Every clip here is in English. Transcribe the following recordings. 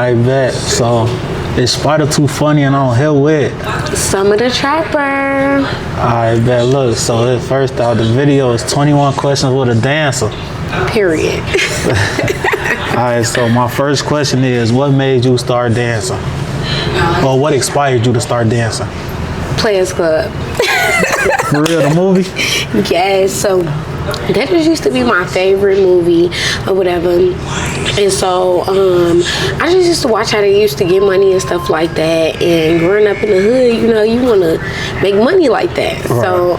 I bet. So it's SpydaTooFunny and I'm here with Summer the Trapper. I bet. Look, so first out, the video is 21 questions with a dancer. Period. Alright, so my first question is, what made you start dancing? Or what inspired you to start dancing? Players Club. For real, the movie? Yes, so that just used to be my favorite movie or whatever. And so I just used to watch how they used to get money and stuff like that. And growing up in the hood, you know, you want to make money like that. Right. So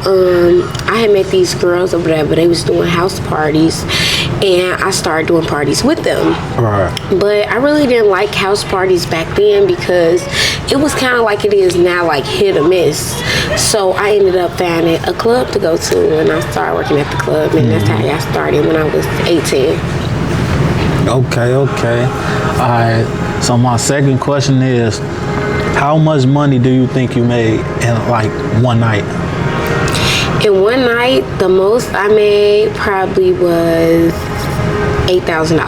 I had met these girls or whatever. They was doing house parties, and I started doing parties with them. Right. But I really didn't like house parties back then because it was kind of like it is now, like hit or miss. So I ended up finding a club to go to, and I started working at the club, and that's how I got started when I was 18. Okay. Alright, so my second question is, how much money do you think you made in like one night? In one night, the most I made probably was $8,000.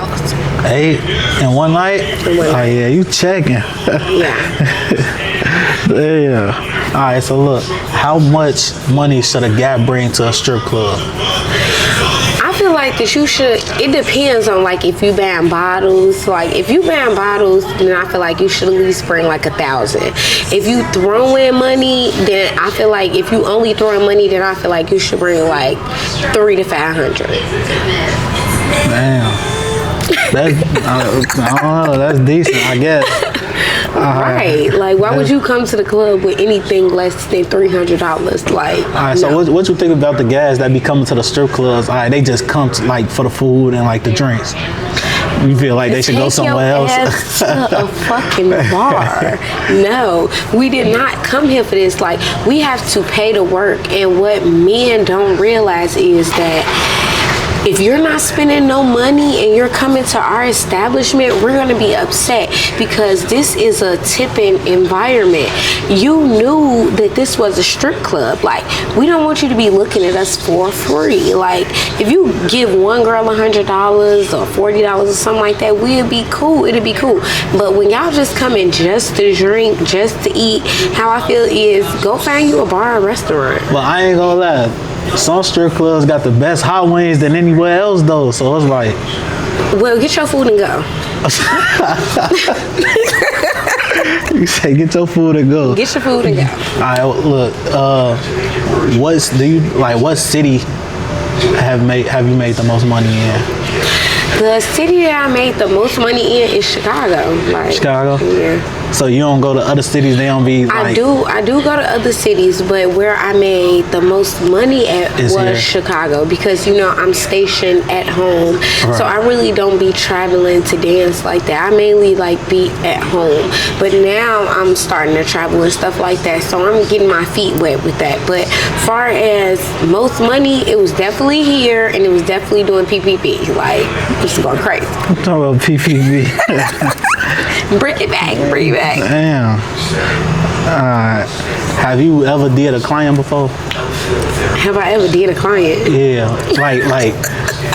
8 in one night? In one night. Oh yeah, you checking. Yeah. Yeah. Alright, so look, how much money should a guy bring to a strip club? I feel like that you should, it depends on like if you buying bottles. Like if you buying bottles, then I feel like you should at least bring like 1,000. If you throw in money, then I feel like if you only throwing money, then I feel like you should bring like 300 to 500. Damn. That's, I don't know, that's decent, I guess. Right, like why would you come to the club with anything less than $300? Like, alright, so no. what you think about the guys that be coming to the strip clubs? Alright, they just come to, like for the food and like the drinks. You feel like they should go somewhere else? To a fucking bar. No, we did not come here for this. Like, we have to pay to work, and what men don't realize is that if you're not spending no money and you're coming to our establishment, we're gonna be upset because this is a tipping environment. You knew that this was a strip club. Like, we don't want you to be looking at us for free. Like, if you give one girl $100 or $40 or something like that, we'd be cool. It'd be cool. But when y'all just come in just to drink, just to eat, how I feel is go find you a bar or restaurant. Well, I ain't gonna lie. Some strip clubs got the best hot wings than anywhere else though, so it's like, well, get your food and go. You say get your food and go. Get your food and go. Alright, look, what city have you made the most money in? The city that I made the most money in is Chicago. Like, Chicago? Yeah. So you don't go to other cities, they don't be like... I do go to other cities, but where I made the most money at was here. Chicago, because, you know, I'm stationed at home. Right. So I really don't be traveling to dance like that. I mainly like be at home. But now I'm starting to travel and stuff like that, so I'm getting my feet wet with that. But far as most money, it was definitely here, and it was definitely doing PPP. Like, it's going crazy. I'm talking about PPP. Bring it back. Damn. Have you ever did a client before? Have I ever did a client? Yeah,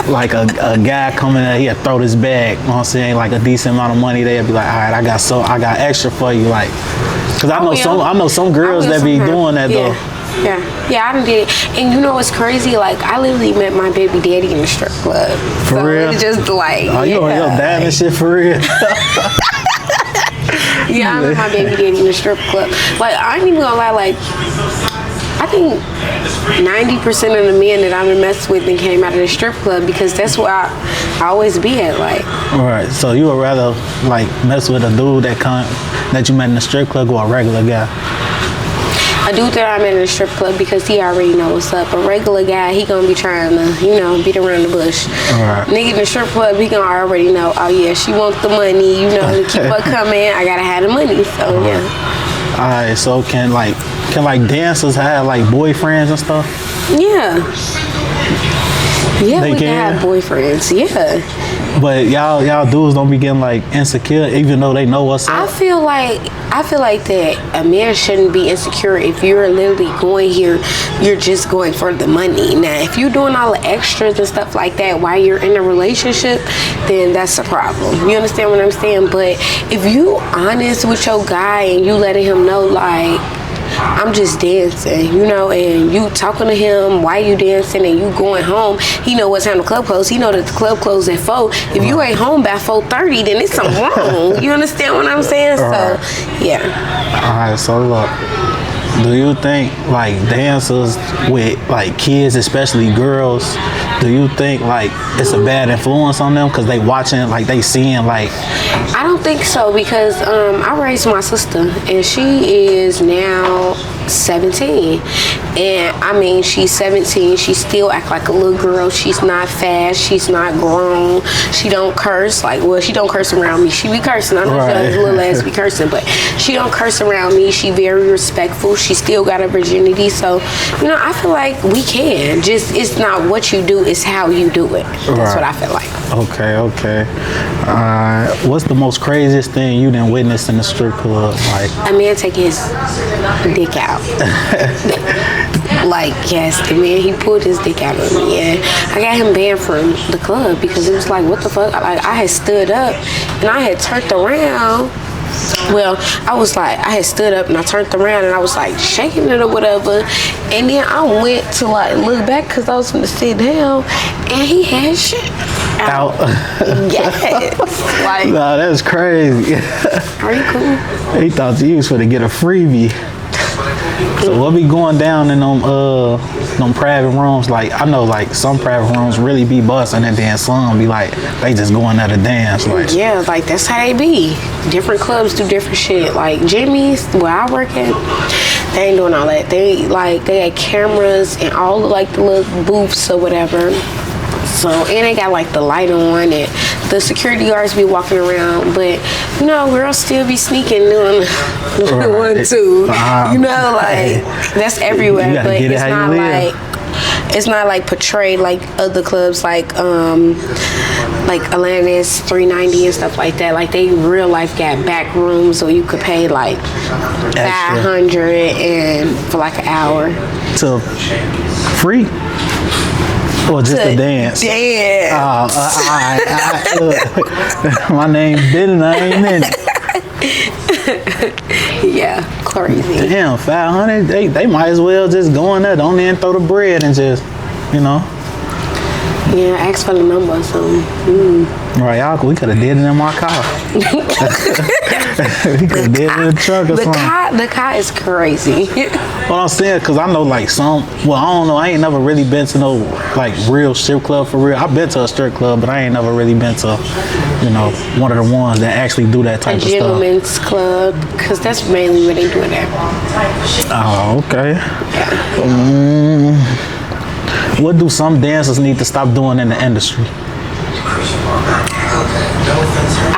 like a guy coming in, he'll throw this bag, you know what I'm saying, like a decent amount of money, they'll be like, all right, I got extra for you, like, cause I know some girls that be doing that though. Yeah, I done did it. And you know what's crazy? Like, I literally met my baby daddy in the strip club. For real? It's just like, oh, you on your dad and shit for real? Yeah, I met my baby daddy in the strip club. Like, I ain't even gonna lie, like, I think 90% of the men that I've been messed with and came out of the strip club, because that's where I always be at, like. Alright, so you would rather, like, mess with a dude that you met in the strip club or a regular guy? A dude that I met in the strip club, because he already know what's up. A regular guy, he gonna be trying to, you know, beat around the bush. Right. Nigga in the strip club, he gonna already know, oh yeah, she want the money, you know, to keep her coming, I gotta have the money, so yeah. Alright, so can dancers have like boyfriends and stuff? Yeah. Yeah, They we can have boyfriends, yeah. But y'all dudes don't be getting like insecure, even though they know what's up. I feel like that a man shouldn't be insecure if you're literally going here. You're just going for the money. Now, if you're doing all the extras and stuff like that while you're in a relationship, then that's a problem. You understand what I'm saying? But if you honest with your guy and you letting him know, like, I'm just dancing, you know, and you talking to him while you dancing and you going home, he know what time the club closed. He know that the club closed at 4. If you ain't home by 4:30, then it's something wrong. You understand what I'm saying? So, yeah. All right, so look. Do you think like dancers with like kids, especially girls, do you think like it's a bad influence on them because they watching, like they seeing like? I don't think so because I raised my sister and she is now 17, and I mean she's 17. She still act like a little girl. She's not fast. She's not grown. She don't curse. Like, well, she don't curse around me. She be cursing. I know she little ass be cursing, but she don't curse around me. She very respectful. She still got her virginity. So, you know, I feel like we can. Just it's not what you do, it's how you do it. That's what I feel like. Okay. What's the most craziest thing you done witnessed in the strip club? Like a man take his dick out. Like, yes, the man, he pulled his dick out on me, and I got him banned from the club because it was like, what the fuck? Like, I had stood up and I had turned around. Well, I had stood up and I turned around and I was like shaking it or whatever, and then I went to like look back because I was gonna sit down and he had shit out. Yes. Like, nah, that's crazy. Are you cool? He thought you was gonna get a freebie. So what be going down in them private rooms? Like, I know like some private rooms really be busting, and then some be like they just going there to dance. Like, yeah, like that's how they be. Different clubs do different shit. Like Jimmy's, where I work at, they ain't doing all that. They had cameras and all of like the little booths or whatever. So, and they got like the light on, and the security guards be walking around, but you know, girls still be sneaking doing one too. You know, like that's everywhere, but it's not like portrayed like other clubs like Atlantis, 390 and stuff like that. Like they real life got back rooms where you could pay like $500 and for like an hour. So free? Or just a dance? Dance. My name Ben and I ain't in it. Yeah, crazy. Damn, 500. They might as well just go in there, don't even throw the bread and just, you know. Yeah, ask for the number or something. Right, y'all, we could have did it in my car. We could have did it in the truck or something. The car is crazy. What I'm saying, because I know like some, well, I don't know, I ain't never really been to no like real strip club for real. I've been to a strip club, but I ain't never really been to, you know, one of the ones that actually do that type of stuff. A gentleman's club, because that's mainly where they do it at. Oh, okay. Yeah. What do some dancers need to stop doing in the industry?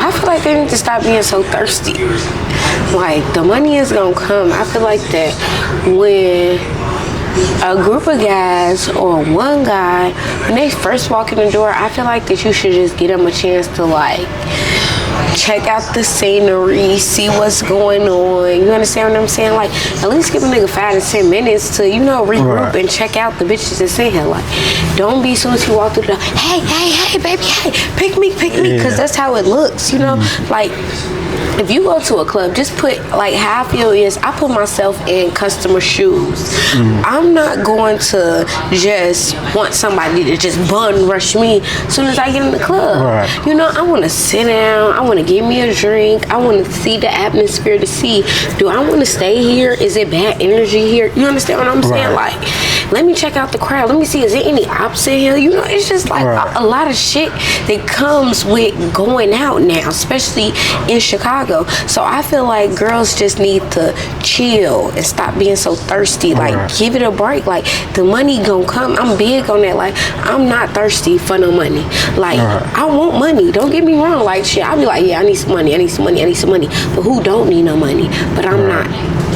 I feel like they need to stop being so thirsty. Like, the money is gonna come. I feel like that when a group of guys or one guy, when they first walk in the door, I feel like that you should just give them a chance to like check out the scenery, see what's going on. You understand what I'm saying? Like, at least give a nigga 5 to 10 minutes to, you know, regroup and check out the bitches that's in here. Like, don't be as soon as you walk through the door, hey, baby, hey, pick me, because that's how it looks, you know? Like, if you go to a club, just put, like, how I feel is, I put myself in customer shoes. I'm not going to just want somebody to just bun rush me as soon as I get in the club. You know, I want to sit down, I want to give me a drink, I want to see the atmosphere to see, do I want to stay here? Is it bad energy here? You understand what I'm saying? Like, let me check out the crowd. Let me see, is there any ops in here? You know, it's just like a lot of shit that comes with going out now, especially in Chicago. So I feel like girls just need to chill and stop being so thirsty. Like, give it a break. Like, the money gonna come. I'm big on that. Like, I'm not thirsty for no money. Like, I want money. Don't get me wrong. Like, shit, I'll be like, yeah, I need some money. But who don't need no money? But I'm not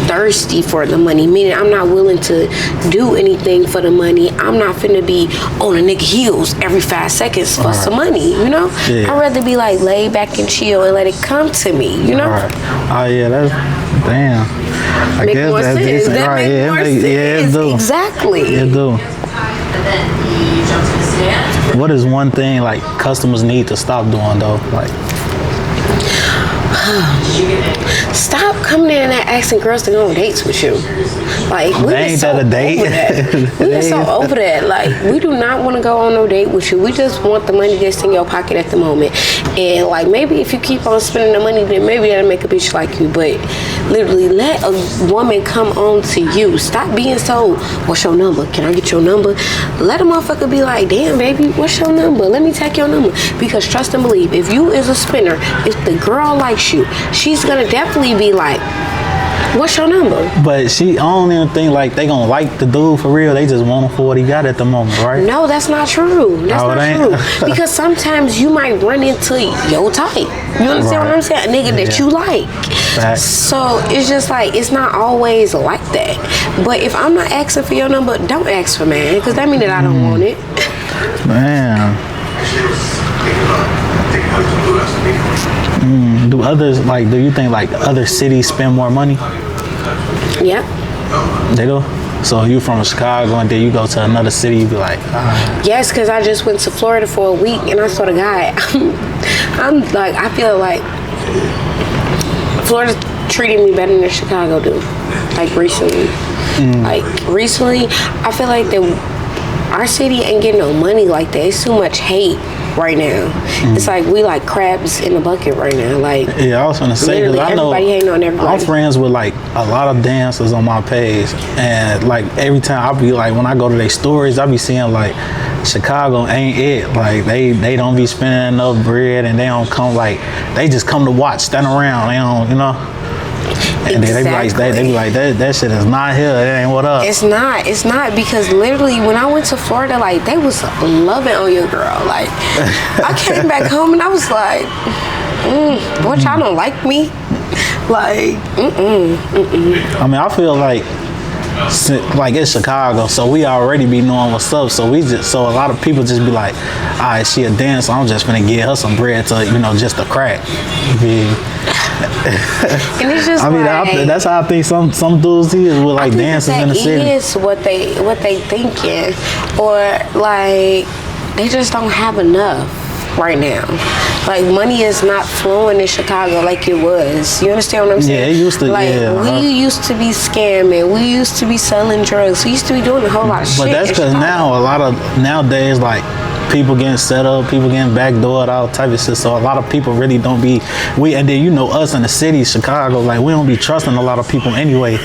thirsty for the money, meaning I'm not willing to do anything for the money. I'm not finna be on a nigga heels every 5 seconds for some money, you know? Yeah. I'd rather be like laid back and chill and let it come to me, you know? Oh yeah, that's damn. I Make guess more that's sense. decent. That Right? make more sense. Yeah, it do. Exactly. It do. What is one thing like customers need to stop doing though? Like, stop coming in and asking girls to go on dates with you. Like, we ain't so that a date? over that. We are so over that. Like, we do not want to go on no date with you. We just want the money that's in your pocket at the moment. And like, maybe if you keep on spending the money, then maybe that'll make a bitch like you. But literally, let a woman come on to you. Stop being so, what's your number? Can I get your number? Let a motherfucker be like, damn, baby, what's your number? Let me take your number. Because trust and believe, if you is a spinner, if the girl likes you, she's gonna definitely be like, what's your number? but I don't even think like they gonna like the dude for real. They just want him for what he got at the moment, right? No, that's not true. That's Oh, it not true. Because sometimes you might run into your type. You understand what I'm saying? A nigga that you like. Facts. So it's just like, it's not always like that. But if I'm not asking for your number, don't ask for mine, because that means that I don't want it. Man. Do others like? Do you think like other cities spend more money? Yeah. They do. So you from Chicago and then you go to another city, you be like, Yes, because I just went to Florida for a week and I saw the guy. I'm like, I feel like Florida treated me better than Chicago do. Like recently. Like recently, I feel like our city ain't getting no money like that. It's too much hate right now. It's like we like crabs in a bucket right now. Like, yeah, I was gonna say, because I know everybody hating on everybody. I'm friends with like a lot of dancers on my page, and like every time I be like, when I go to their stories, I be seeing like Chicago ain't it. Like they don't be spending enough bread, and they don't come like, they just come to watch, stand around. They don't, you know. And then they be like that shit is not here. It ain't what up. It's not because literally when I went to Florida, like they was loving on your girl. Like I came back home and I was like, what, y'all don't like me? Like, I mean, I feel like it's Chicago, so we already be knowing what's up. So a lot of people just be like, all right, she a dancer, I'm just gonna give her some bread to, you know, just a crack. And it's just, I mean, like, that's how I think some dudes is with like dancers in the city. That is what they thinking, or like they just don't have enough right now. Like money is not flowing in Chicago like it was. You understand what I'm saying? Yeah, it used to. Like we used to be scamming. We used to be selling drugs. We used to be doing a whole lot of shit. But that's because now nowadays like people getting set up, people getting backdoored, all type of shit. So a lot of people really don't be and then you know us in the city, Chicago, like we don't be trusting a lot of people anyway.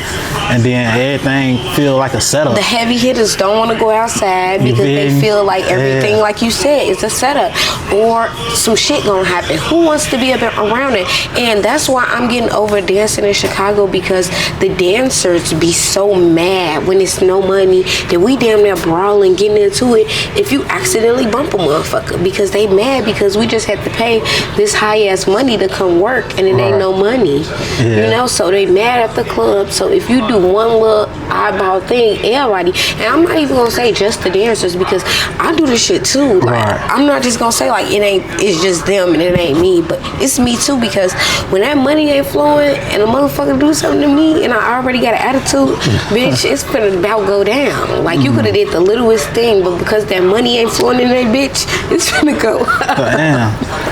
And then everything feel like a setup. The heavy hitters don't want to go outside because they feel like everything, like you said, is a setup or some shit gonna happen. Who wants to be around it? And that's why I'm getting over dancing in Chicago, because the dancers be so mad when it's no money that we damn near brawling, getting into it if you accidentally bump a motherfucker, because they mad because we just had to pay this high ass money to come work and it ain't no money. You know, so they mad at the club. So if you do one little eyeball thing, everybody, and I'm not even gonna say just the dancers, because I do this shit too. Like I'm not just gonna say like it's just them and it ain't me, but it's me too, because when that money ain't flowing and a motherfucker do something to me and I already got an attitude, bitch, it's finna about go down. Like you could have did the littlest thing, but because that money ain't flowing in that bitch, it's finna go. Damn.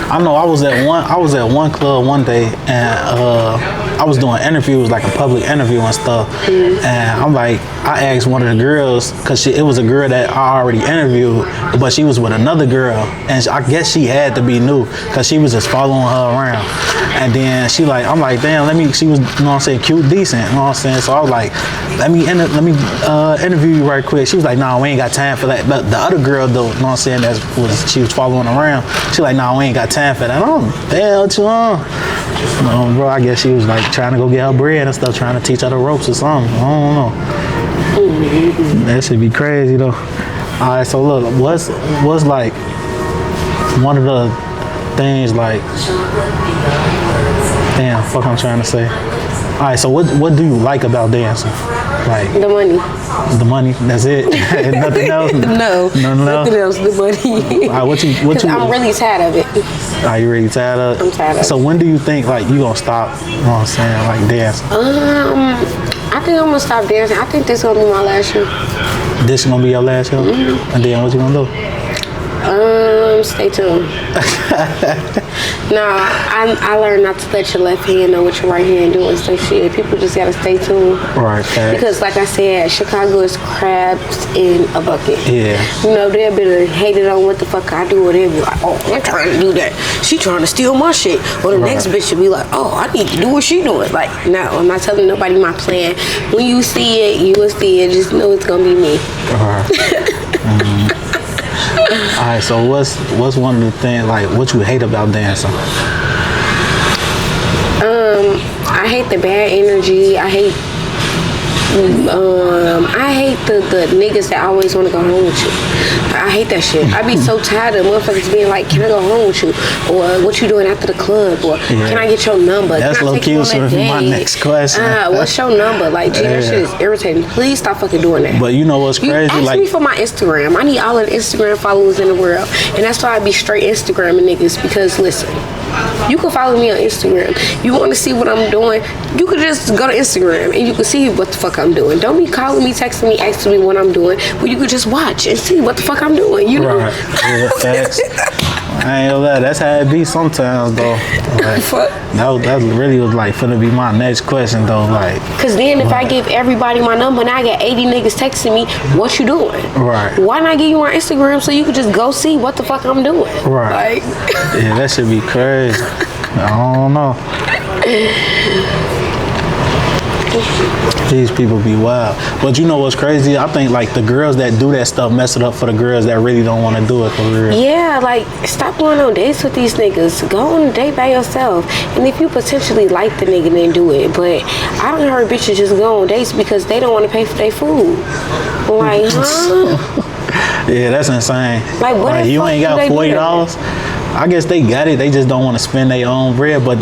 I know I was at one club one day, and I was doing interviews, like a public interview and stuff. And I'm like, I asked one of the girls, because it was a girl that I already interviewed, but she was with another girl, and I guess she had to be new because she was just following her around. And then I'm like, damn, she was, you know what I'm saying, cute, decent, you know what I'm saying. So I was like, let me interview you right quick. She was like, nah, we ain't got time for that. But the other girl though, you know what I'm saying, she was following around. She like, nah, we ain't got time for that. Damn, what you on? Bro, I guess she was like trying to go get her bread and stuff, trying to teach her the ropes or something. I don't know. That should be crazy though. All right, so look, what's like one of the things like fuck I'm trying to say? All right, so what do you like about dancing? Like The money. the money. That's it. Nothing else. No. Nothing else. The money. All right, what you? I'm really tired of it. Are you really tired of it? I'm tired of it. So when do you think like you gonna stop? You know what I'm saying? Like dancing. I think I'm gonna stop dancing. I think this is gonna be my last year. This gonna be your last show, and then what you gonna do? Stay tuned. Nah, I learned not to let your left hand know what your right hand doing. So shit, people just gotta stay tuned. Right. Facts. Because like I said, Chicago is crabs in a bucket. Yeah. You know, they'll be hated on what the fuck I do, or they'll be like, oh, I'm trying to do that. She trying to steal my shit. Or the next bitch should be like, oh, I need to do what she doing. Like, no, I'm not telling nobody my plan. When you see it, you will see it. Just know it's gonna be me. All right, so what's one of the things like what you hate about dancing? I hate the bad energy. I hate the niggas that always want to go home with you. I hate that shit. I be so tired of motherfuckers being like, can I go home with you? Or what you doing after the club? Or can I get your number? That's can I low key my next question. What's your number? Like, gee, that shit is irritating. Please stop fucking doing that. But you know what's crazy? Ask me for my Instagram. I need all of the Instagram followers in the world. And that's why I be straight Instagramming niggas. Because listen, you can follow me on Instagram. You want to see what I'm doing? You could just go to Instagram and you can see what the fuck I'm doing. Don't be calling me, texting me, asking me what I'm doing. But you could just watch and see what the fuck I'm doing. You know? Right. Yeah, facts. I ain't gonna lie, that's how it be sometimes though. Like, that really was like finna be my next question though. Like, cause then if I give everybody my number and I get 80 niggas texting me, what you doing? Right. Why not give you my Instagram so you could just go see what the fuck I'm doing? Right. Like, yeah, that should be crazy. I don't know. These people be wild. But you know what's crazy? I think like the girls that do that stuff mess it up for the girls that really don't want to do it for real. Yeah, like stop going on dates with these niggas. Go on a date by yourself. And if you potentially like the nigga, then do it. But I don't heard bitches just go on dates because they don't want to pay for their food. Like, huh? Yeah, that's insane. Like, what like, you ain't got $40. I guess they got it. They just don't want to spend their own bread. But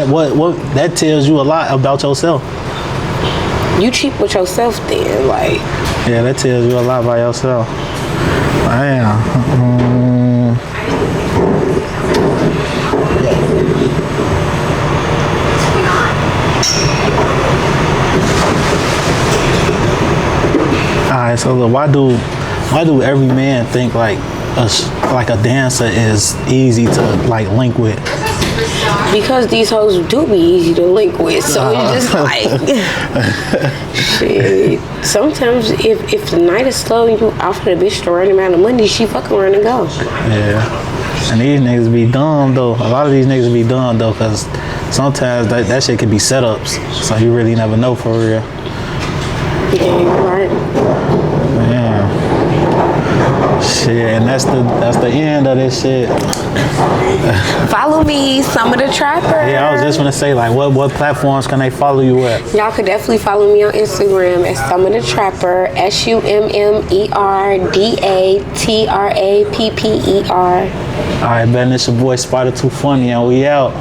what that tells you a lot about yourself. You cheap with yourself then, like. Yeah, that tells you a lot about yourself. Damn. All right, so look, why do every man think like a dancer is easy to like link with? Because these hoes do be easy to link with, so it's just like shit. Sometimes if the night is slow and you offer the bitch the right amount of money, she fucking run and go. Yeah, and these niggas be dumb though. A lot of these niggas be dumb though, cause sometimes that shit could be setups, so you really never know for real. Yeah, you're right. Yeah. Shit, and that's the end of this shit. Follow me, Summer the Trapper. Yeah, I was just gonna say like what platforms can they follow you at? Y'all could definitely follow me on Instagram at Summer the Trapper, SUMMERDATRAPPER. Alright, man, it's your boy SpydaTooFunny and we out.